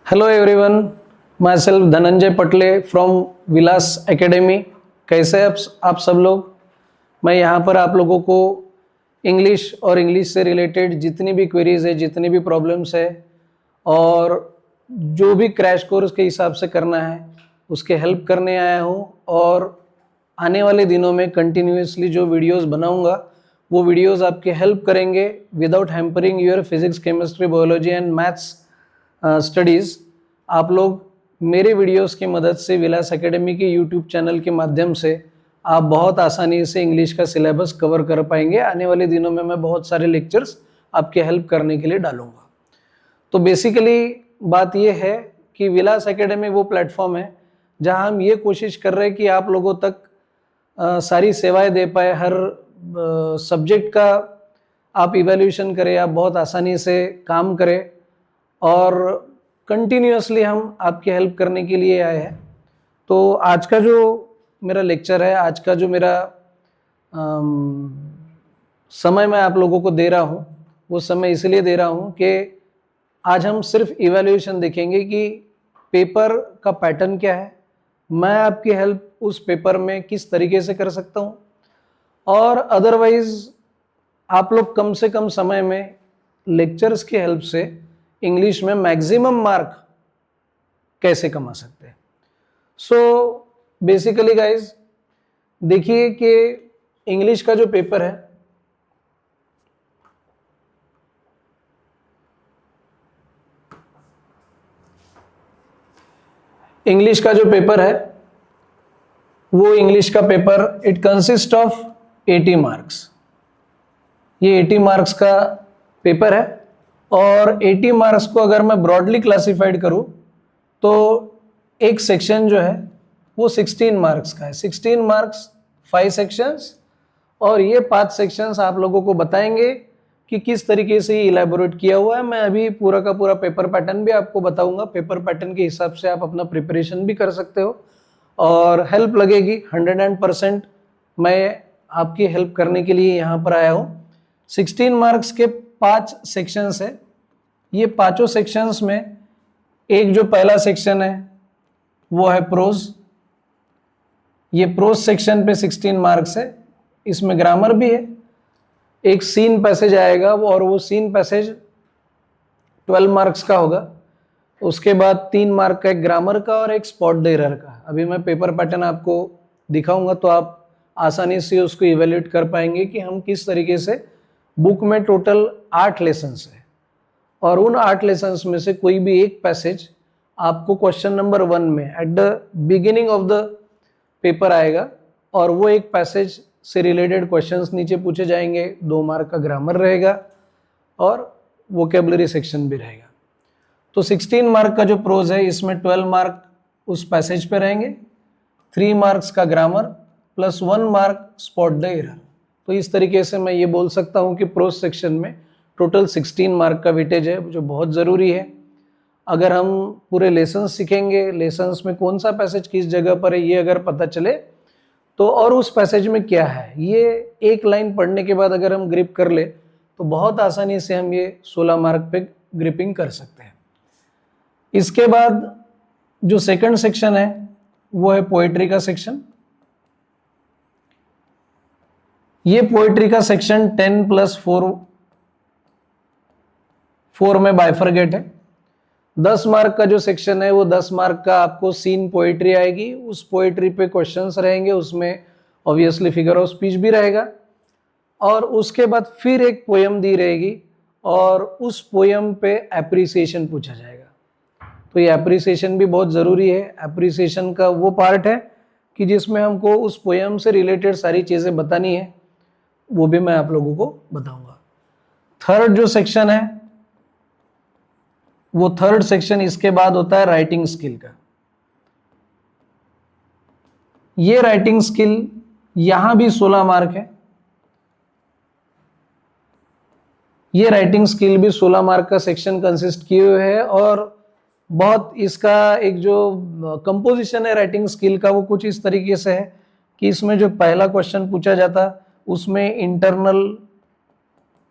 Hello everyone, my self Dhananjay Patle from Vilas academy. कैसे आप सब लोग। मैं यहाँ पर आप लोगों को इंग्लिश और इंग्लिश से रिलेटेड जितनी भी क्वेरीज है, जितनी भी प्रॉब्लम्स है और जो भी क्रैश कोर्स के हिसाब से करना है उसके हेल्प करने आया हूँ। और आने वाले दिनों में कंटिन्यूसली जो वीडियोस बनाऊंगा वो वीडियोस आपके हेल्प करेंगे without hampering your physics, chemistry, biology and maths studies. आप लोग मेरे वीडियोस की मदद से विलास एकेडमी के यूट्यूब चैनल के माध्यम से आप बहुत आसानी से इंग्लिश का सिलेबस कवर कर पाएंगे। आने वाले दिनों में मैं बहुत सारे लेक्चर्स आपके हेल्प करने के लिए डालूंगा। तो बेसिकली बात यह है कि विलास एकेडमी वो प्लेटफॉर्म है जहां हम ये कोशिश कर रहे हैं कि आप लोगों तक सारी सेवाएं दे पाए। हर सब्जेक्ट का आप इवैल्यूएशन करें, आप बहुत आसानी से काम करें और कंटिन्यूसली हम आपकी हेल्प करने के लिए आए हैं। तो आज का जो मेरा लेक्चर है, आज का जो मेरा समय मैं आप लोगों को दे रहा हूँ वो समय इसलिए दे रहा हूँ कि आज हम सिर्फ इवैल्यूएशन देखेंगे कि पेपर का पैटर्न क्या है, मैं आपकी हेल्प उस पेपर में किस तरीके से कर सकता हूँ और अदरवाइज आप लोग कम से कम समय में लेक्चर्स की हेल्प से इंग्लिश में मैक्सिमम मार्क कैसे कमा सकते हैं। सो बेसिकली गाइज देखिए कि इंग्लिश का जो पेपर है वो इंग्लिश का paper it consist of 80 marks. ये 80 मार्क्स का पेपर है और 80 मार्क्स को अगर मैं ब्रॉडली क्लासिफाइड करूं तो एक सेक्शन जो है वो 16 मार्क्स का है। 16 मार्क्स 5 सेक्शंस और ये 5 सेक्शंस आप लोगों को बताएंगे कि किस तरीके से ये इलेबोरेट किया हुआ है। मैं अभी पूरा का पूरा पेपर पैटर्न भी आपको बताऊंगा। पेपर पैटर्न के हिसाब से आप अपना प्रिपरेशन भी कर सकते हो और हेल्प लगेगी 100%। मैं आपकी हेल्प करने के लिए यहाँ पर आया हूँ। 16 मार्क्स के 5 सेक्शंस है। ये पांचों सेक्शंस में एक जो पहला सेक्शन है वो है प्रोज। ये प्रोज सेक्शन पे 16 मार्क्स है। इसमें ग्रामर भी है। एक सीन पैसेज आएगा और वो सीन पैसेज 12 मार्क्स का होगा। उसके बाद 3 मार्क का एक ग्रामर का और एक स्पॉट एरर का। अभी मैं पेपर पैटर्न आपको दिखाऊंगा तो आप आसानी से उसको इवेल्यूएट कर पाएंगे कि हम किस तरीके से बुक में टोटल 8 लेसन्स है और उन 8 लेसन्स में से कोई भी एक पैसेज आपको क्वेश्चन नंबर 1 में at the beginning of the paper आएगा और वो एक पैसेज से रिलेटेड क्वेश्चंस नीचे पूछे जाएंगे। 2 मार्क का ग्रामर रहेगा और वोकेबलरी सेक्शन भी रहेगा। तो 16 मार्क का जो प्रोज है इसमें 12 मार्क उस पैसेज पे रहेंगे, 3 मार्क्स का grammar plus 1 mark spot the error. तो इस तरीके से मैं ये बोल सकता हूँ कि प्रोज सेक्शन में टोटल 16 मार्क का वेटेज है जो बहुत ज़रूरी है। अगर हम पूरे लेसन्स सीखेंगे, लेसन्स में कौन सा पैसेज किस जगह पर है ये अगर पता चले तो और उस पैसेज में क्या है ये एक लाइन पढ़ने के बाद अगर हम ग्रिप कर ले तो बहुत आसानी से हम ये 16 मार्क पे ग्रिपिंग कर सकते हैं। इसके बाद जो सेकंड सेक्शन है वो है पोएट्री का सेक्शन। ये पोएट्री का सेक्शन 10+4 में बाइफरगेट है। 10 मार्क का जो सेक्शन है वो 10 मार्क का आपको सीन पोएट्री आएगी। उस पोएट्री पे क्वेश्चंस रहेंगे, उसमें ऑब्वियसली फिगर ऑफ स्पीच भी रहेगा और उसके बाद फिर एक पोयम दी रहेगी और उस पोयम पे एप्रिसिएशन पूछा जाएगा। तो ये एप्रिसिएशन भी बहुत ज़रूरी है। एप्रिसिएशन का वो पार्ट है कि जिसमें हमको उस पोयम से रिलेटेड सारी चीज़ें बतानी है, वो भी मैं आप लोगों को बताऊंगा। थर्ड जो सेक्शन है वो थर्ड सेक्शन इसके बाद होता है राइटिंग स्किल का। ये राइटिंग स्किल यहां भी 16 मार्क है। ये राइटिंग स्किल भी 16 मार्क का सेक्शन कंसिस्ट किए हुए है और बहुत इसका एक जो कंपोजिशन है राइटिंग स्किल का वो कुछ इस तरीके से है कि इसमें जो पहला क्वेश्चन पूछा जाता उसमें इंटरनल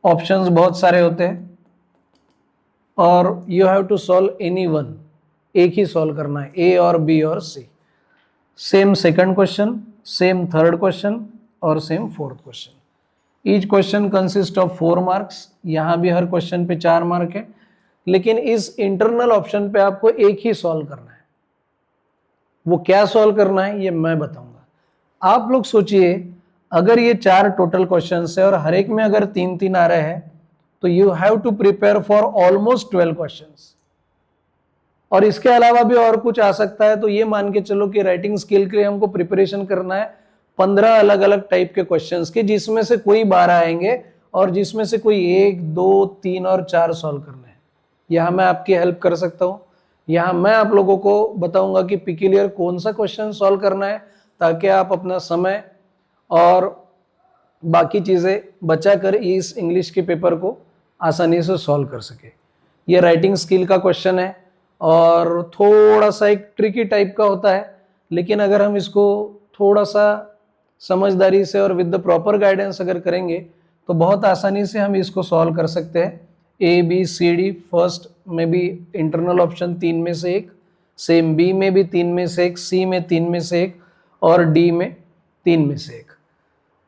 ऑप्शंस बहुत सारे होते हैं और you have to solve any one. एक ही सॉल्व करना है, ए और बी और C. Same second question, same third question और same fourth question. Each question consist of 4 marks. यहाँ भी हर क्वेश्चन पे 4 मार्क है, लेकिन इस इंटरनल ऑप्शन पे आपको एक ही सॉल्व करना है। वो क्या सॉल्व करना है ये मैं बताऊंगा। आप लोग सोचिए, अगर ये 4 टोटल क्वेश्चंस है और हर एक में अगर 3-3 आ रहे हैं, तो you have to prepare for almost 12 questions. और इसके अलावा भी और कुछ आ सकता है, तो ये मान के चलो कि राइटिंग स्किल के लिए हमको प्रिपरेशन करना है 15 अलग अलग टाइप के क्वेश्चंस के, जिसमें से कोई 12 आएंगे और जिसमें से कोई 1, 2, 3 और 4 सॉल्व करने हैं। यहां मैं आपकी हेल्प कर सकता हूं। यहाँ मैं आप लोगों को बताऊंगा कि पिक्यूलियर कौन सा क्वेश्चन सॉल्व करना है, ताकि आप अपना समय और बाकी चीज़ें बचाकर इस इंग्लिश के पेपर को आसानी से सॉल्व कर सके। ये राइटिंग स्किल का क्वेश्चन है और थोड़ा सा एक ट्रिकी टाइप का होता है, लेकिन अगर हम इसको थोड़ा सा समझदारी से और विद द प्रॉपर गाइडेंस अगर करेंगे तो बहुत आसानी से हम इसको सॉल्व कर सकते हैं। A B C D, first में भी इंटरनल ऑप्शन 3 में से एक, सेम बी में भी 3 में से एक, सी में 3 में से एक और डी में 3 में से एक।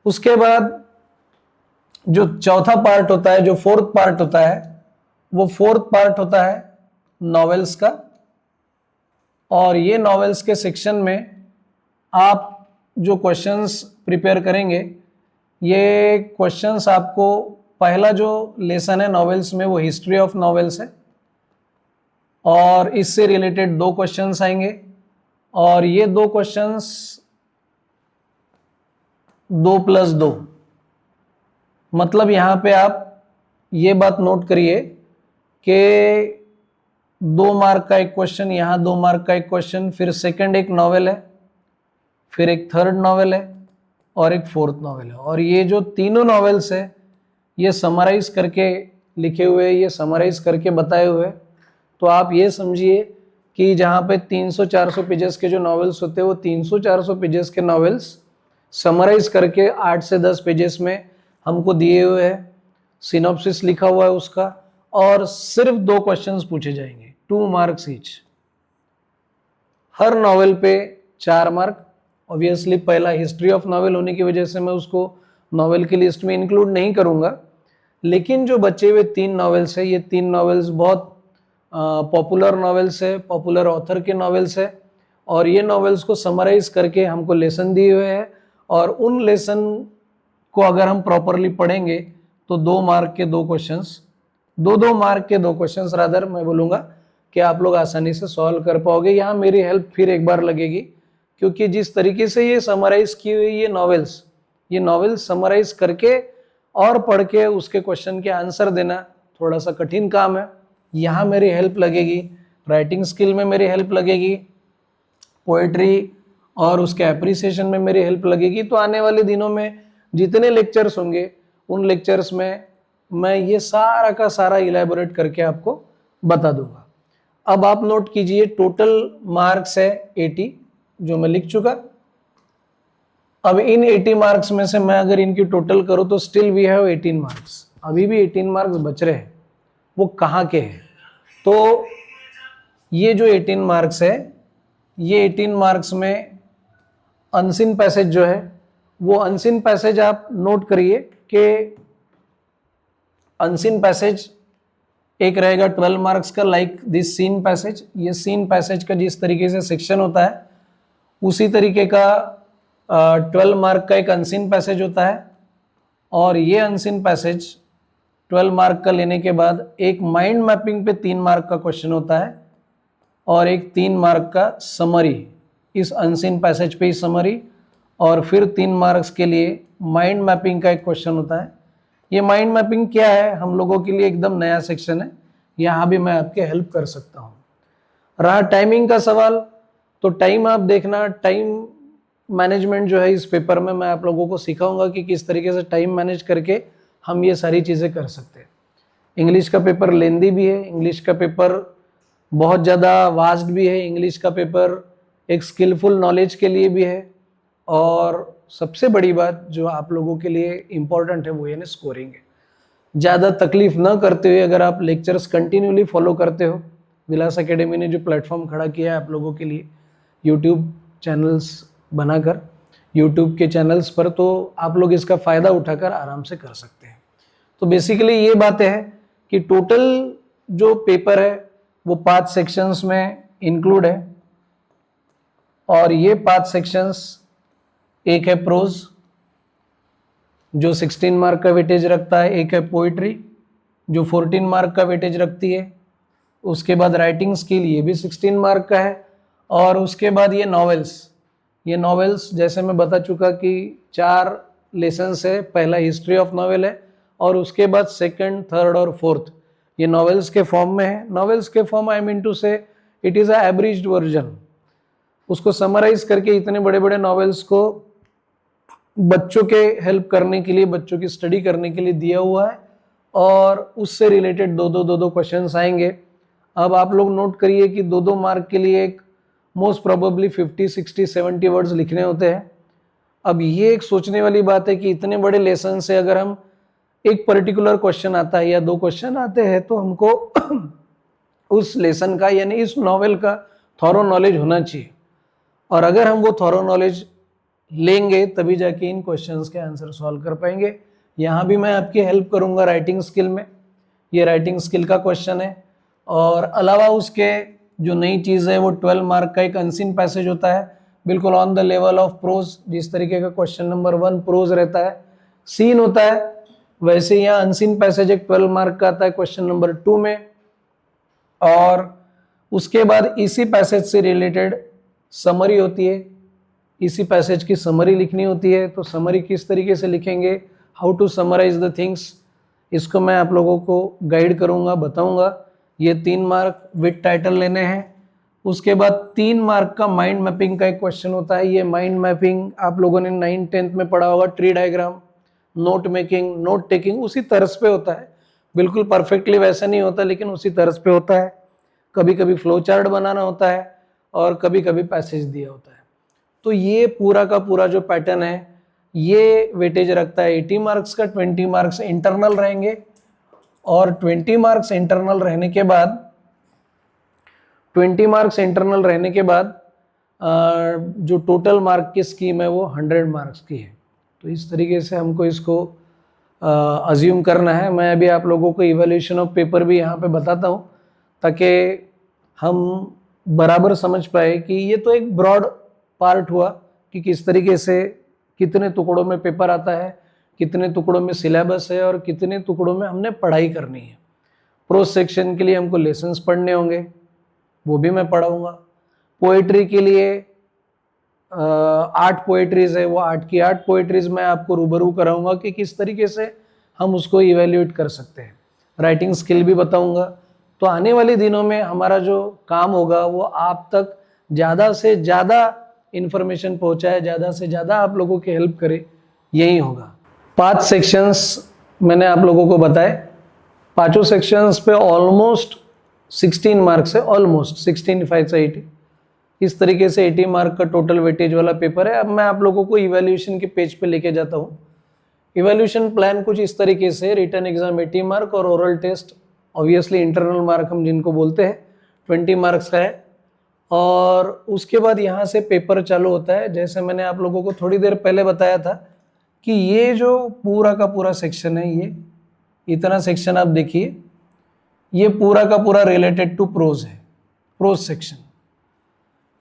उसके बाद जो चौथा पार्ट होता है, जो फोर्थ पार्ट होता है, वो फोर्थ पार्ट होता है नॉवेल्स का। और ये नॉवेल्स के सेक्शन में आप जो क्वेश्चंस प्रिपेयर करेंगे, ये क्वेश्चंस आपको, पहला जो लेसन है नॉवेल्स में वो हिस्ट्री ऑफ नॉवेल्स है और इससे रिलेटेड 2 क्वेश्चंस आएंगे। और ये 2 क्वेश्चंस 2+2, मतलब यहां पे आप ये बात नोट करिए कि 2 मार्क का एक क्वेश्चन, यहां 2 मार्क का एक क्वेश्चन, फिर सेकंड एक नॉवेल है, फिर एक थर्ड नॉवेल है और एक फोर्थ नॉवेल है। और ये जो तीनों नॉवेल्स है ये समराइज करके लिखे हुए, ये समराइज करके बताए हुए। तो आप ये समझिए कि जहाँ पे 300-400 पेजेस के जो नॉवेल्स होते हैं, वो 300-400 पेजेस के नॉवेल्स समराइज करके 8 से 10 पेजेस में हमको दिए हुए हैं, सिनॉप्सिस लिखा हुआ है उसका, और सिर्फ 2 क्वेश्चंस पूछे जाएंगे, 2 मार्क्स ईच। हर नॉवेल पे 4 मार्क। ऑब्वियसली पहला हिस्ट्री ऑफ नॉवेल होने की वजह से मैं उसको नॉवेल की लिस्ट में इंक्लूड नहीं करूंगा, लेकिन जो बचे हुए 3 नॉवेल्स है, ये 3 नॉवेल्स बहुत पॉपुलर नॉवेल्स है, पॉपुलर ऑथर के नॉवेल्स है, और ये नॉवेल्स को समराइज करके हमको लेसन दिए हुए हैं। और उन लेसन को अगर हम प्रॉपरली पढ़ेंगे तो 2 मार्क के 2 क्वेश्चंस, 2 मार्क के 2 क्वेश्चंस रादर मैं बोलूँगा कि आप लोग आसानी से सॉल्व कर पाओगे। यहाँ मेरी हेल्प फिर एक बार लगेगी, क्योंकि जिस तरीके से ये समराइज की हुई ये नॉवेल्स समराइज करके और पढ़ के उसके क्वेश्चन के आंसर देना थोड़ा सा कठिन काम है। यहाँ मेरी हेल्प लगेगी, राइटिंग स्किल में मेरी हेल्प लगेगी, पोएट्री और उसके एप्रिसिएशन में मेरी हेल्प लगेगी। तो आने वाले दिनों में जितने लेक्चर्स होंगे, उन लेक्चर्स में मैं ये सारा का सारा इलैबोरेट करके आपको बता दूंगा। अब आप नोट कीजिए, टोटल मार्क्स है 80, जो मैं लिख चुका। अब इन 80 मार्क्स में से मैं अगर इनकी टोटल करूं तो स्टिल वी हैव 18 मार्क्स, अभी भी 18 मार्क्स बच रहे हैं। वो कहाँ के हैं? तो ये जो 18 मार्क्स है, ये 18 मार्क्स में अनसीन पैसेज जो है, वो अनसीन पैसेज आप नोट करिए कि अनसीन पैसेज एक रहेगा 12 मार्क्स का, लाइक दिस सीन पैसेज। ये सीन पैसेज का जिस तरीके से सेक्शन होता है, उसी तरीके का 12 मार्क का एक अनसीन पैसेज होता है। और ये अनसीन पैसेज 12 मार्क का लेने के बाद एक माइंड मैपिंग पे 3 मार्क का क्वेश्चन होता है और एक 3 मार्क का समरी, इस अनसीन पैसेज पे ही समरी, और फिर 3 मार्क्स के लिए माइंड मैपिंग का एक क्वेश्चन होता है। ये माइंड मैपिंग क्या है, हम लोगों के लिए एकदम नया सेक्शन है, यहाँ भी मैं आपके हेल्प कर सकता हूँ। रहा टाइमिंग का सवाल, तो टाइम आप देखना, टाइम मैनेजमेंट जो है इस पेपर में मैं आप लोगों को सिखाऊंगा कि किस तरीके से टाइम मैनेज करके हम ये सारी चीज़ें कर सकते हैं। इंग्लिश का पेपर लेंदी भी है, इंग्लिश का पेपर बहुत ज़्यादा वास्ट भी है, इंग्लिश का पेपर एक स्किलफुल नॉलेज के लिए भी है, और सबसे बड़ी बात जो आप लोगों के लिए इम्पॉर्टेंट है वो यानी स्कोरिंग है। ज़्यादा तकलीफ ना करते हुए अगर आप लेक्चर्स कंटिन्यूली फॉलो करते हो, विलास एकेडमी ने जो प्लेटफॉर्म खड़ा किया है आप लोगों के लिए यूट्यूब चैनल्स बनाकर, यूट्यूब के चैनल्स पर, तो आप लोग इसका फ़ायदा उठाकर आराम से कर सकते हैं। तो बेसिकली ये बातें हैं कि टोटल जो पेपर है वो 5 सेक्शंस में इंक्लूड है, और ये 5 सेक्शंस, एक है प्रोज जो 16 मार्क का वेटेज रखता है, एक है पोइट्री जो 14 मार्क का वेटेज रखती है, उसके बाद राइटिंग स्किल ये भी 16 मार्क का है, और उसके बाद ये नॉवेल्स जैसे मैं बता चुका कि 4 लेसन्स है। पहला हिस्ट्री ऑफ नॉवेल है, और उसके बाद सेकंड, थर्ड और फोर्थ ये नॉवेल्स के फॉर्म में है। नॉवेल्स के फॉर्म आई मीन टू से it is a abridged version, उसको समराइज करके इतने बड़े बड़े नॉवेल्स को बच्चों के हेल्प करने के लिए, बच्चों की स्टडी करने के लिए दिया हुआ है, और उससे रिलेटेड दो क्वेश्चंस आएंगे। अब आप लोग नोट करिए कि 2 मार्क के लिए एक मोस्ट प्रोबेबली 50, 60, 70 वर्ड्स लिखने होते हैं। अब ये एक सोचने वाली बात है कि इतने बड़े लेसन से अगर हम एक पर्टिकुलर क्वेश्चन आता है या 2 क्वेश्चन आते हैं तो हमको उस लेसन का यानी इस नॉवेल का थॉरो नॉलेज होना चाहिए, और अगर हम वो थॉरो नॉलेज लेंगे तभी जाके इन क्वेश्चंस के आंसर सॉल्व कर पाएंगे। यहाँ भी मैं आपकी हेल्प करूँगा राइटिंग स्किल में, ये राइटिंग स्किल का क्वेश्चन है। और अलावा उसके जो नई चीज़ है वो 12 मार्क का एक अनसीन पैसेज होता है, बिल्कुल on the level of pros. जिस तरीके का क्वेश्चन नंबर 1 प्रोज रहता है, सीन होता है, वैसे यहाँ अनसीन पैसेज एक 12 मार्क का आता है क्वेश्चन नंबर 2 में। और उसके बाद इसी पैसेज से रिलेटेड समरी होती है, इसी पैसेज की समरी लिखनी होती है। तो समरी किस तरीके से लिखेंगे, how to summarize the things, इसको मैं आप लोगों को गाइड करूँगा, बताऊँगा। ये 3 मार्क विद टाइटल लेने हैं। उसके बाद 3 मार्क का माइंड मैपिंग का एक क्वेश्चन होता है। ये माइंड मैपिंग आप लोगों ने 9th 10th में पढ़ा होगा, tree diagram, note making, note taking, उसी तर्ज पे होता है। बिल्कुल परफेक्टली वैसा नहीं होता, लेकिन उसी तर्ज पे होता है। कभी कभी फ्लो चार्ट बनाना होता है, और कभी कभी पैसेज दिया होता है। तो ये पूरा का पूरा जो पैटर्न है ये वेटेज रखता है 80 मार्क्स का। 20 मार्क्स इंटरनल रहेंगे, और 20 मार्क्स इंटरनल रहने के बाद 20 मार्क्स इंटरनल रहने के बाद जो टोटल मार्क की स्कीम है वो 100 मार्क्स की है। तो इस तरीके से हमको इसको अज्यूम करना है। मैं अभी आप लोगों को इवैल्यूएशन ऑफ पेपर भी यहाँ पे बताता हूँ, ताकि हम बराबर समझ पाए कि ये तो एक ब्रॉड पार्ट हुआ कि किस तरीके से कितने टुकड़ों में पेपर आता है, कितने टुकड़ों में सिलेबस है, और कितने टुकड़ों में हमने पढ़ाई करनी है। प्रोज सेक्शन के लिए हमको लेसन्स पढ़ने होंगे, वो भी मैं पढ़ाऊँगा। पोएट्री के लिए 8 पोएट्रीज है, वो 8 की 8 पोएट्रीज मैं आपको रूबरू कराऊंगा कि किस तरीके से हम उसको इवेल्युएट कर सकते हैं। राइटिंग स्किल भी बताऊंगा। तो आने वाले दिनों में हमारा जो काम होगा वो आप तक ज़्यादा से ज़्यादा इन्फॉर्मेशन पहुँचाए, ज़्यादा से ज़्यादा आप लोगों की हेल्प करे, यही होगा। 5 सेक्शंस मैंने आप लोगों को बताए। 5 सेक्शंस पे ऑलमोस्ट 16 मार्क्स है, ऑलमोस्ट 16 5 से 80, इस तरीके से 80 मार्क का टोटल वेटेज वाला पेपर है। अब मैं आप लोगों को इवैल्यूएशन के पेज पे लेके जाता हूँ। इवैल्यूएशन प्लान कुछ इस तरीके से, रिटन एग्जाम 80 मार्क और oral test obviously internal mark हम जिनको बोलते हैं 20 मार्क्स का है। और उसके बाद यहाँ से पेपर चालू होता है। जैसे मैंने आप लोगों को थोड़ी देर पहले बताया था कि ये जो पूरा का पूरा सेक्शन है, ये इतना सेक्शन आप देखिए, ये पूरा का पूरा रिलेटेड टू प्रोज है, प्रोज सेक्शन।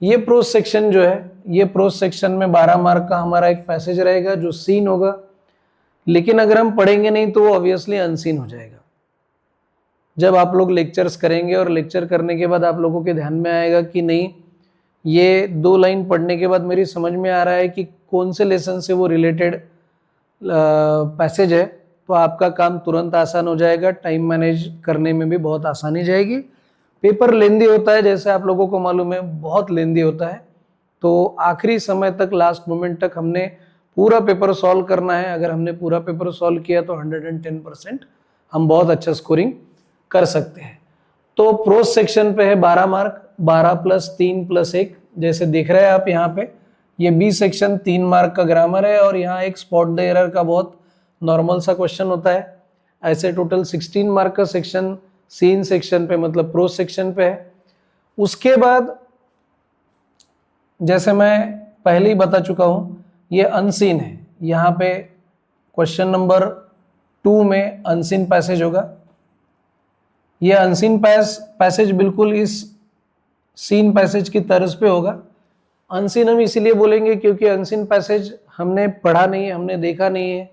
ये प्रोज सेक्शन जो है, ये प्रोज सेक्शन में 12 मार्क का हमारा एक पैसेज रहेगा जो सीन होगा, लेकिन अगर हम पढ़ेंगे नहीं तो वो ऑब्वियसली अनसीन हो जाएगा। जब आप लोग लेक्चर्स करेंगे और लेक्चर करने के बाद आप लोगों के ध्यान में आएगा कि नहीं, ये 2 लाइन पढ़ने के बाद मेरी समझ में आ रहा है कि कौन से लेसन से वो रिलेटेड पैसेज है, तो आपका काम तुरंत आसान हो जाएगा। टाइम मैनेज करने में भी बहुत आसानी जाएगी। पेपर लेंदी होता है, जैसे आप लोगों को मालूम है, बहुत लेंदी होता है। तो आखिरी समय तक, लास्ट मोमेंट तक हमने पूरा पेपर सॉल्व करना है। अगर हमने पूरा पेपर सॉल्व किया तो 110% हम बहुत अच्छा स्कोरिंग कर सकते हैं। तो प्रोज सेक्शन पे है 12 मार्क, 12 + 3 + 1, जैसे देख रहे हैं आप यहाँ पे। ये बी सेक्शन 3 मार्क का ग्रामर है, और यहाँ एक स्पॉट द एरर का बहुत नॉर्मल सा क्वेश्चन होता है। ऐसे टोटल 16 मार्क का सेक्शन सीन सेक्शन पे, मतलब प्रोज सेक्शन पे है। उसके बाद जैसे मैं पहले ही बता चुका हूं, ये अनसीन है। यहाँ पे क्वेश्चन नंबर 2 में अनसीन पैसेज होगा। ये अनसीन पैसेज बिल्कुल इस सीन पैसेज की तर्ज पे होगा। अनसीन हम इसीलिए बोलेंगे क्योंकि अनसीन पैसेज हमने पढ़ा नहीं है, हमने देखा नहीं है,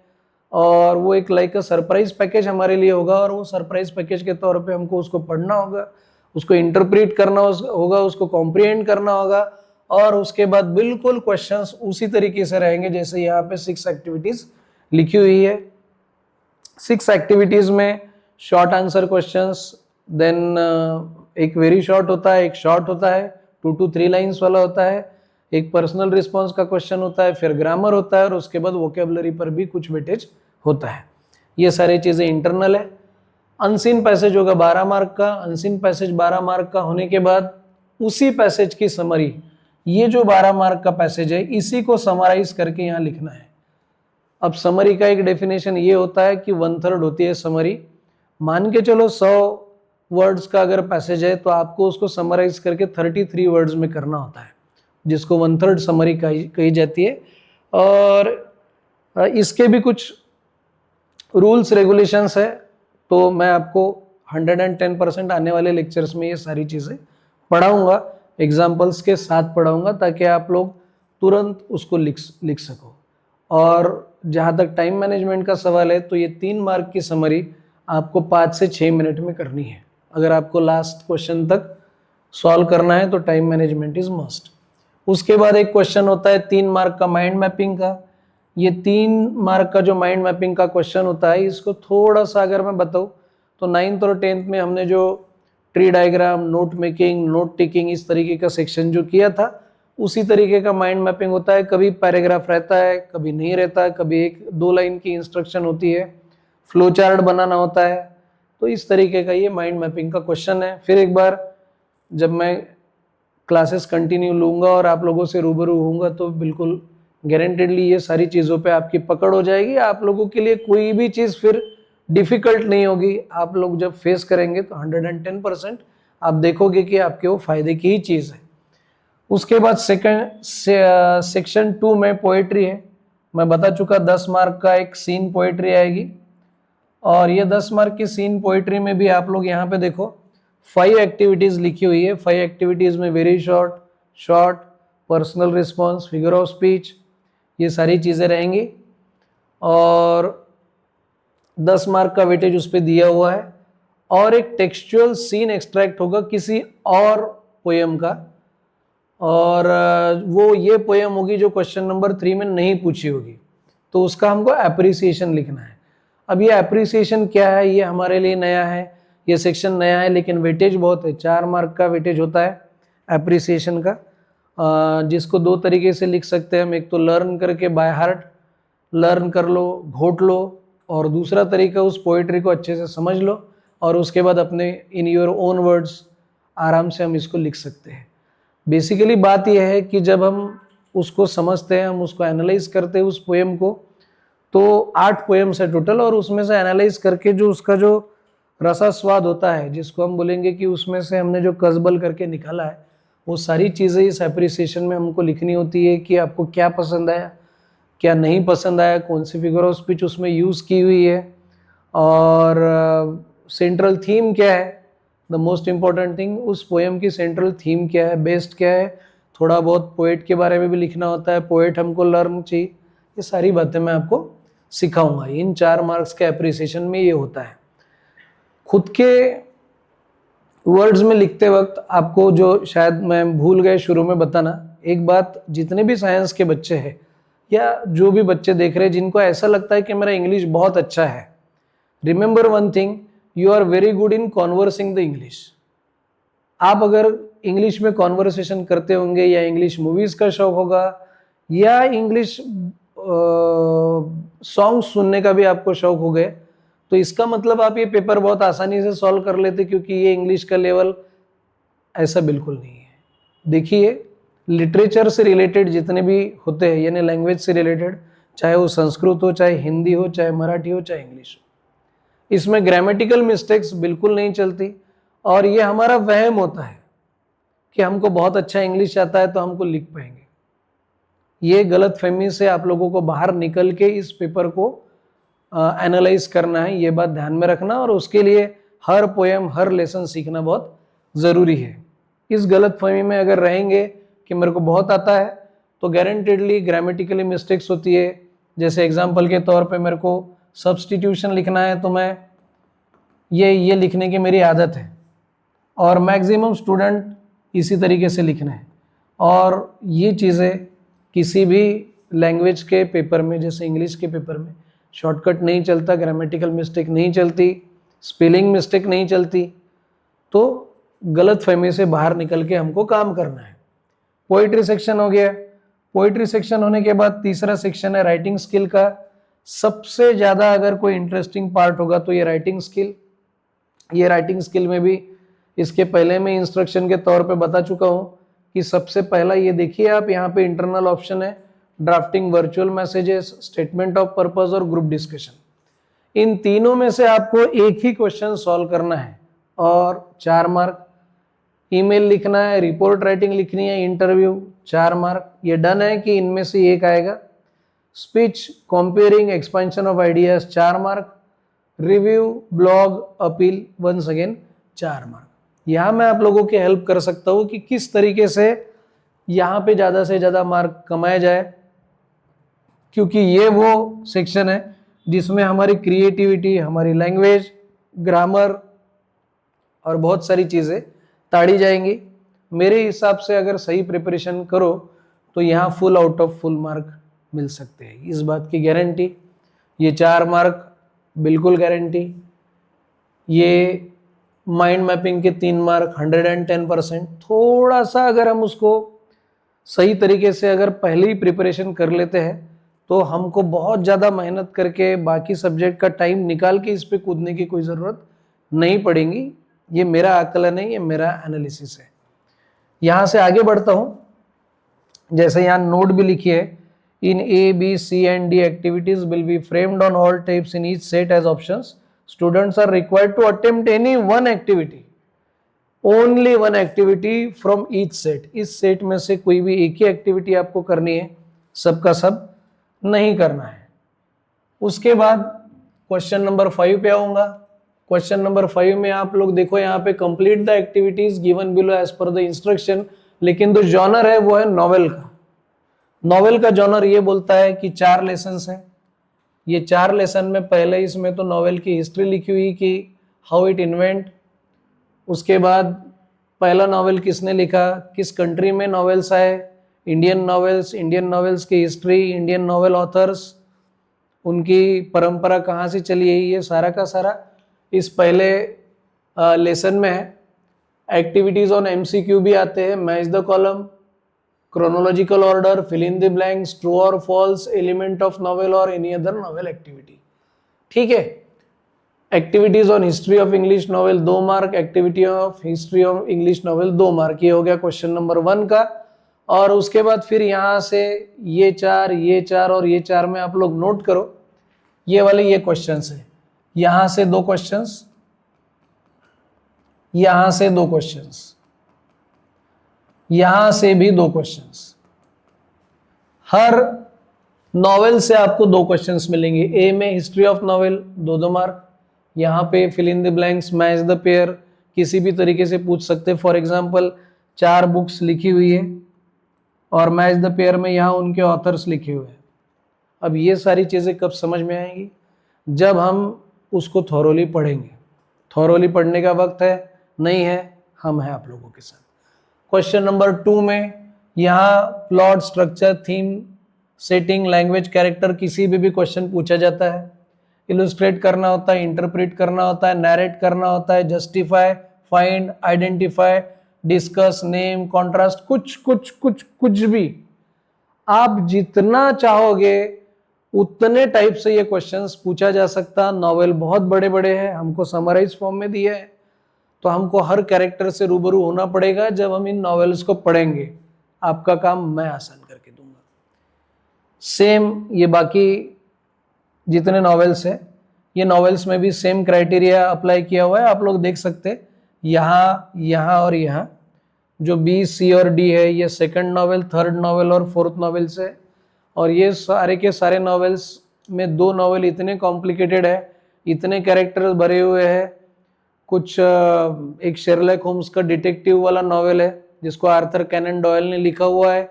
और वो एक लाइक सरप्राइज पैकेज हमारे लिए होगा, और वो सरप्राइज पैकेज के तौर पे हमको उसको पढ़ना होगा, उसको इंटरप्रेट करना होगा, उसको कॉम्प्रिहेंड करना होगा, और उसके बाद बिल्कुल क्वेश्चंस उसी तरीके से रहेंगे जैसे यहाँ पे 6 एक्टिविटीज लिखी हुई है। 6 एक्टिविटीज में शॉर्ट आंसर क्वेश्चंस, देन एक वेरी शॉर्ट होता है, एक शॉर्ट होता है, 2 to 3 लाइन्स वाला होता है, एक पर्सनल रिस्पॉन्स का क्वेश्चन होता है, फिर ग्रामर होता है, और उसके बाद वोकेबलरी पर भी कुछ वेटेज होता है। ये सारी चीजें इंटरनल है। अनसीन पैसेज होगा 12 मार्क का। अनसीन पैसेज 12 मार्क का होने के बाद उसी पैसेज की समरी, ये जो 12 मार्क का पैसेज है, इसी को समराइज करके यहाँ लिखना है। अब समरी का एक डेफिनेशन ये होता है कि 1/3 होती है समरी। मान के चलो 100 वर्ड्स का अगर पैसेज है तो आपको उसको समराइज करके 33 वर्ड्स में करना होता है, जिसको 1/3 समरी कही जाती है। और इसके भी कुछ रूल्स रेगुलेशंस है, तो मैं आपको 110% आने वाले लेक्चर्स में ये सारी चीज़ें पढ़ाऊंगा, एग्जाम्पल्स के साथ पढ़ाऊंगा, ताकि आप लोग तुरंत उसको लिख सको। और जहाँ तक टाइम मैनेजमेंट का सवाल है, तो ये 3 मार्क की समरी आपको 5 से 6 मिनट में करनी है। अगर आपको लास्ट क्वेश्चन तक सॉल्व करना है तो टाइम मैनेजमेंट इज मस्ट। उसके बाद एक क्वेश्चन होता है 3 मार्क का माइंड मैपिंग का। ये 3 मार्क का जो माइंड मैपिंग का क्वेश्चन होता है, इसको थोड़ा सा अगर मैं बताऊँ तो 9th और 10th में हमने जो tree diagram, note making, note taking, इस तरीके का सेक्शन जो किया था, उसी तरीके का माइंड मैपिंग होता है। कभी पैराग्राफ रहता है, कभी नहीं रहता है, कभी 1-2 लाइन की इंस्ट्रक्शन होती है, फ्लो चार्ट बनाना होता है। तो इस तरीके का ये माइंड मैपिंग का क्वेश्चन है। फिर एक बार जब मैं क्लासेस कंटिन्यू लूँगा और आप लोगों से रूबरू होऊंगा तो बिल्कुल गारंटेडली ये सारी चीज़ों पे आपकी पकड़ हो जाएगी। आप लोगों के लिए कोई भी चीज़ फिर डिफ़िकल्ट नहीं होगी। आप लोग जब फेस करेंगे तो 110% आप देखोगे कि आपके वो फायदे की ही चीज़ है। उसके बाद सेक्शन 2 में पोएट्री है। मैं बता चुका 10 मार्क का एक सीन पोएट्री आएगी, और ये 10 मार्क की सीन पोएट्री में भी आप लोग यहाँ पे देखो 5 एक्टिविटीज लिखी हुई है। 5 एक्टिविटीज में very short, short, personal response, figure of speech, ये सारी चीज़ें रहेंगी, और 10 मार्क का वेटेज उस पर दिया हुआ है। और एक टेक्सचुअल सीन एक्सट्रैक्ट होगा किसी और पोएम का, और वो ये पोएम होगी जो क्वेश्चन नंबर 3 में नहीं पूछी होगी, तो उसका हमको एप्रिसिएशन लिखना है। अब ये एप्रिसिएशन क्या है, ये हमारे लिए नया है, ये सेक्शन नया है, लेकिन वेटेज बहुत है। 4 मार्क का वेटेज होता है एप्रिसिएशन का, जिसको 2 तरीके से लिख सकते हैं हम। एक तो लर्न करके बाय हार्ट लर्न कर लो, घोट लो, और दूसरा तरीका उस पोइट्री को अच्छे से समझ लो, और उसके बाद अपने इन योर ओन वर्ड्स आराम से हम इसको लिख सकते हैं। बेसिकली बात यह है कि जब हम उसको समझते हैं, हम उसको एनालाइज करते हैं उस पोएम को, तो 8 पोएम्स है टोटल, और उसमें से एनालाइज करके जो उसका जो रसा स्वाद होता है, जिसको हम बोलेंगे कि उसमें से हमने जो कज़बल करके निकाला है, वो सारी चीज़ें इस एप्रिसिएशन में हमको लिखनी होती है कि आपको क्या पसंद आया, क्या नहीं पसंद आया, कौन सी फिगर ऑफ स्पीच उसमें यूज़ की हुई है, और सेंट्रल थीम क्या है, द मोस्ट इम्पॉर्टेंट थिंग, उस पोएम की सेंट्रल थीम क्या है, बेस्ट क्या है। थोड़ा बहुत पोएट के बारे में भी लिखना होता है, पोएट हमको लर्न चाहिए, ये सारी बातें मैं आपको सिखाऊंगा। इन 4 मार्क्स के एप्रिसिएशन में ये होता है। खुद के वर्ड्स में लिखते वक्त आपको, जो शायद मैं भूल गए शुरू में बताना, एक बात, जितने भी साइंस के बच्चे हैं या जो भी बच्चे देख रहे हैं जिनको ऐसा लगता है कि मेरा इंग्लिश बहुत अच्छा है, remember one thing, you are very good in conversing the English. आप अगर इंग्लिश में कॉन्वर्सेशन करते होंगे, या इंग्लिश मूवीज का शौक होगा, या इंग्लिश सॉन्ग सुनने का भी आपको शौक हो गए, तो इसका मतलब आप ये पेपर बहुत आसानी से सॉल्व कर लेते, क्योंकि ये इंग्लिश का लेवल ऐसा बिल्कुल नहीं है। देखिए, लिटरेचर से रिलेटेड जितने भी होते हैं, यानी लैंग्वेज से रिलेटेड, चाहे वो संस्कृत हो, चाहे हिंदी हो, चाहे मराठी हो, चाहे इंग्लिश हो, इसमें ग्रामेटिकल मिस्टेक्स बिल्कुल नहीं चलती, और ये हमारा वहम होता है कि हमको बहुत अच्छा इंग्लिश आता है तो हमको लिख पाएंगे। ये गलत फहमी से आप लोगों को बाहर निकल के इस पेपर को एनालाइज करना है, ये बात ध्यान में रखना। और उसके लिए हर पोएम, हर लेसन सीखना बहुत ज़रूरी है। इस गलत फहमी में अगर रहेंगे कि मेरे को बहुत आता है तो गारंटेडली ग्रामेटिकली मिस्टेक्स होती है। जैसे एग्जाम्पल के तौर पे मेरे को सब्स्टिट्यूशन लिखना है तो मैं ये लिखने की मेरी आदत है, और मैक्सिमम स्टूडेंट इसी तरीके से लिखना है। और ये चीज़ें किसी भी लैंग्वेज के पेपर में, जैसे इंग्लिश के पेपर में शॉर्टकट नहीं चलता, ग्रामेटिकल मिस्टेक नहीं चलती, स्पेलिंग मिस्टेक नहीं चलती। तो गलत फहमी से बाहर निकल के हमको काम करना है। पोइट्री सेक्शन हो गया। पोइट्री सेक्शन होने के बाद तीसरा सेक्शन है राइटिंग स्किल का। सबसे ज़्यादा अगर कोई इंटरेस्टिंग पार्ट होगा तो ये राइटिंग स्किल। ये राइटिंग स्किल में भी इसके पहले मैं इंस्ट्रक्शन के तौर पे बता चुका हूँ कि सबसे पहला ये देखिए आप, यहाँ पे इंटरनल ऑप्शन है drafting virtual messages, statement of purpose और ग्रुप डिस्कशन। इन तीनों में से आपको एक ही क्वेश्चन सॉल्व करना है और 4 मार्क। ईमेल लिखना है, रिपोर्ट राइटिंग लिखनी है, इंटरव्यू, 4 मार्क। ये डन है कि इनमें से एक आएगा। Speech, comparing, expansion of ideas, 4 mark. Review, blog, appeal, once again 4 mark. यहाँ मैं आप लोगों की हेल्प कर सकता हूँ कि किस तरीके से यहाँ पे ज़्यादा से ज़्यादा मार्क कमाया जाए, क्योंकि ये वो सेक्शन है जिसमें हमारी क्रिएटिविटी, हमारी लैंग्वेज, ग्रामर और बहुत सारी चीज़ें ताड़ी जाएंगी। मेरे हिसाब से अगर सही प्रिपरेशन करो तो यहाँ full out of full mark मिल सकते हैं, इस बात की गारंटी। ये 4 मार्क बिल्कुल गारंटी। ये माइंड मैपिंग के 3 मार्क 110%। थोड़ा सा अगर हम उसको सही तरीके से अगर पहले ही प्रिपरेशन कर लेते हैं तो हमको बहुत ज़्यादा मेहनत करके बाकी सब्जेक्ट का टाइम निकाल के इस पे कूदने की कोई ज़रूरत नहीं पड़ेगी। ये मेरा आकलन है, ये मेरा एनालिसिस है। यहाँ से आगे बढ़ता हूँ। जैसे यहाँ नोट भी लिखी है, in A, B, C and D activities will be framed on all types in each set as options. Students are required to attempt any one activity, only one activity from each set। इस set में से कोई भी एक ही activity आपको करनी है, सबका सब नहीं करना है। उसके बाद क्वेश्चन नंबर 5 पे आऊंगा। क्वेश्चन नंबर 5 में आप लोग देखो यहाँ पे complete the activities given below as per the instruction, लेकिन जो जॉनर है वो है नॉवेल का। नॉवेल का जॉनर ये बोलता है कि 4 लेसन्स हैं। ये 4 लेसन में पहले इसमें तो नॉवेल की हिस्ट्री लिखी हुई कि हाउ इट इन्वेंट। उसके बाद पहला नॉवेल किसने लिखा, किस कंट्री में नॉवेल्स आए, इंडियन नॉवेल्स की हिस्ट्री, इंडियन नॉवेल ऑथर्स, उनकी परंपरा कहाँ से चली है, ये सारा का सारा इस पहले लेसन में है। एक्टिविटीज ऑन MCQ भी आते हैं, match the column, chronological order, fill in the blanks, true or false, element of novel or any other novel activity। ठीक है। Activities on history of English novel 2 mark, activity of history of English novel 2 mark. ये हो गया question number 1 का। और उसके बाद फिर यहाँ से ये 4 और ये 4 में आप लोग नोट करो, ये वाले ये क्वेश्चंस है। यहाँ से 2 क्वेश्चंस, यहाँ से 2 क्वेश्चंस, यहां से भी 2 क्वेश्चंस। हर नॉवेल से आपको 2 क्वेश्चंस मिलेंगे। ए में हिस्ट्री ऑफ नॉवेल 2 मार्क, यहाँ पे fill in the blanks, match the pair, किसी भी तरीके से पूछ सकते। फॉर एग्जांपल 4 बुक्स लिखी हुई है और मैच द पेयर में यहाँ उनके ऑथर्स लिखे हुए हैं। अब ये सारी चीज़ें कब समझ में आएंगी, जब हम उसको थॉरोली पढ़ेंगे। थॉरोली पढ़ने का वक्त है नहीं है, हम हैं आप लोगों के साथ। क्वेश्चन नंबर 2 में यहाँ plot, structure, theme, setting, language, character, किसी भी क्वेश्चन पूछा जाता है। इलुस्ट्रेट करना होता है, इंटरप्रेट करना होता है, नैरेट करना होता है, justify, find, identify, discuss, name, contrast, कुछ भी आप जितना चाहोगे उतने टाइप से ये क्वेश्चंस पूछा जा सकता। नॉवेल बहुत बड़े बड़े हैं, हमको समराइज फॉर्म में दिया है, तो हमको हर कैरेक्टर से रूबरू होना पड़ेगा जब हम इन नॉवेल्स को पढ़ेंगे। आपका काम मैं आसान करके दूंगा। सेम ये बाकी जितने नॉवेल्स हैं, ये नॉवेल्स में भी सेम क्राइटेरिया अप्लाई किया हुआ है, आप लोग देख सकते हैं यहाँ, यहाँ और यहाँ। जो बी, सी और डी है ये सेकंड नॉवेल, थर्ड नॉवेल और फोर्थ नॉवेल से, और ये सारे के सारे नॉवेल्स में 2 नॉवेल इतने कॉम्प्लिकेटेड है, इतने कैरेक्टर्स भरे हुए हैं। कुछ एक शेरलॉक होम्स का डिटेक्टिव वाला नॉवेल है जिसको आर्थर कैनन डॉयल ने लिखा हुआ है,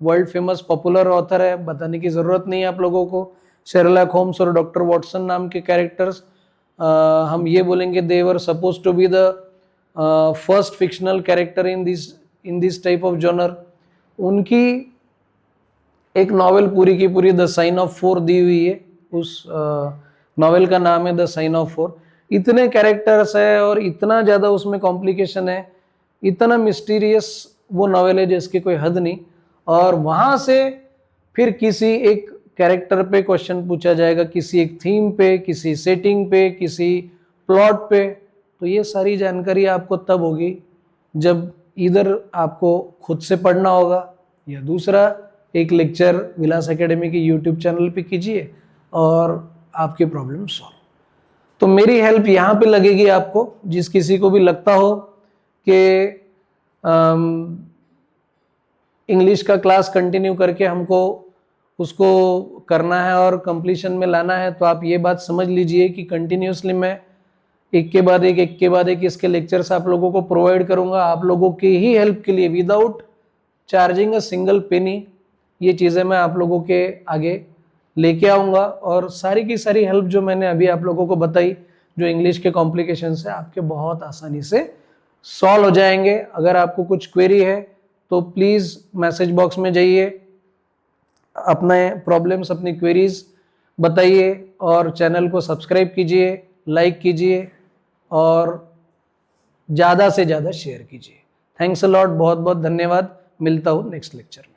वर्ल्ड फेमस पॉपुलर ऑथर है, बताने की जरूरत नहीं है आप लोगों को। शेरलॉक होम्स और डॉक्टर वॉटसन नाम के कैरेक्टर्स, हम ये बोलेंगे they were supposed to be the first fictional character in this type of genre. उनकी एक नॉवेल पूरी की पूरी द साइन ऑफ 4 दी हुई है, उस नॉवेल का नाम है द साइन ऑफ 4। इतने कैरेक्टर्स है और इतना ज़्यादा उसमें कॉम्प्लिकेशन है, इतना मिस्टीरियस वो नॉवेल है जिसकी कोई हद नहीं। और वहाँ से फिर किसी एक कैरेक्टर पे क्वेश्चन पूछा जाएगा, किसी एक थीम पे, किसी सेटिंग पे, किसी प्लॉट पे। तो ये सारी जानकारी आपको तब होगी जब इधर आपको खुद से पढ़ना होगा या दूसरा एक लेक्चर विलास एकेडमी के यूट्यूब चैनल पे कीजिए और आपकी प्रॉब्लम सॉल्व। तो मेरी हेल्प यहाँ पे लगेगी आपको। जिस किसी को भी लगता हो कि इंग्लिश का क्लास कंटिन्यू करके हमको उसको करना है और कंप्लीशन में लाना है, तो आप ये बात समझ लीजिए कि कंटिन्यूसली मैं एक के बाद एक इसके लेक्चर्स आप लोगों को प्रोवाइड करूंगा, आप लोगों की ही हेल्प के लिए, without charging a single penny. ये चीज़ें मैं आप लोगों के आगे लेके आऊँगा और सारी की सारी हेल्प जो मैंने अभी आप लोगों को बताई, जो इंग्लिश के कॉम्प्लिकेशन है, आपके बहुत आसानी से सॉल्व हो जाएंगे। अगर आपको कुछ क्वेरी है तो प्लीज़ मैसेज बॉक्स में जाइए, अपने प्रॉब्लम्स, अपनी क्वेरीज बताइए और चैनल को सब्सक्राइब कीजिए, लाइक कीजिए और ज़्यादा से ज़्यादा शेयर कीजिए। थैंक्स अ लॉट, बहुत बहुत धन्यवाद। मिलता हूँ नेक्स्ट लेक्चर में।